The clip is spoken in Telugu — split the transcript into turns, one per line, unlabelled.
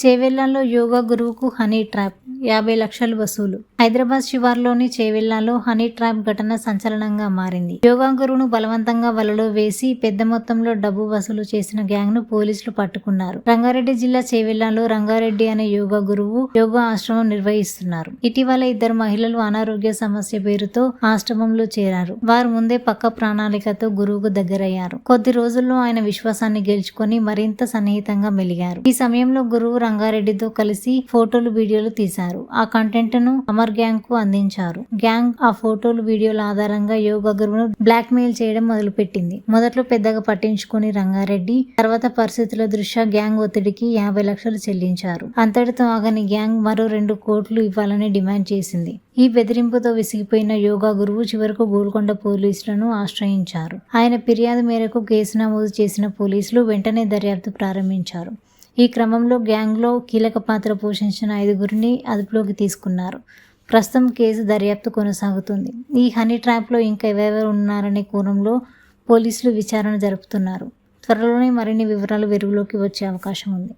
చేవెళ్లలో యోగా గురువుకు హనీ ట్రాప్, 50 లక్షలు వసూలు. హైదరాబాద్ శివార్లోని చేవెళ్లలో హనీ ట్రాప్ ఘటన సంచలనంగా మారింది. యోగా గురువును బలవంతంగా వలలో వేసి పెద్ద మొత్తంలో డబ్బు వసూలు చేసిన గ్యాంగ్ ను పోలీసులు పట్టుకున్నారు. రంగారెడ్డి జిల్లా చేవెళ్లలో రంగారెడ్డి అనే యోగా గురువు యోగా ఆశ్రమం నిర్వహిస్తున్నారు. ఇటీవల 2 మహిళలు అనారోగ్య సమస్య పేరుతో ఆశ్రమంలో చేరారు. వారు ముందే పక్క ప్రణాళికతో గురువుకు దగ్గరయ్యారు. కొద్ది రోజుల్లో ఆయన విశ్వాసాన్ని గెలుచుకొని మరింత సన్నిహితంగా మెలిగారు. ఈ సమయంలో గురువు రంగారెడ్డితో కలిసి ఫోటోలు, వీడియోలు తీశారు. ఆ కంటెంట్ ను అమర్ గ్యాంగ్ కు అందించారు. గ్యాంగ్ ఆ ఫోటోలు, వీడియోల ఆధారంగా యోగా గురువును బ్లాక్ మెయిల్ చేయడం మొదలుపెట్టింది. మొదట్లో పెద్దగా పట్టించుకుని రంగారెడ్డి, తర్వాత పరిస్థితుల దృష్ట్యా గ్యాంగ్ ఒత్తిడికి 50 లక్షలు చెల్లించారు. అంతటితో ఆగని గ్యాంగ్ మరో 2 కోట్లు ఇవ్వాలని డిమాండ్ చేసింది. ఈ బెదిరింపుతో విసిగిపోయిన యోగా గురువు చివరకు గోల్కొండ పోలీసులను ఆశ్రయించారు. ఆయన ఫిర్యాదు మేరకు కేసు నమోదు చేసిన పోలీసులు వెంటనే దర్యాప్తు ప్రారంభించారు. ఈ క్రమంలో గ్యాంగ్లో కీలక పాత్ర పోషించిన 5గురిని అదుపులోకి తీసుకున్నారు. ప్రస్తుతం కేసు దర్యాప్తు కొనసాగుతుంది. ఈ హనీ ట్రాప్లో ఇంకా ఎవరెవరు ఉన్నారనే కోణంలో పోలీసులు విచారణ జరుపుతున్నారు. త్వరలోనే మరిన్ని వివరాలు వెలుగులోకి వచ్చే అవకాశం ఉంది.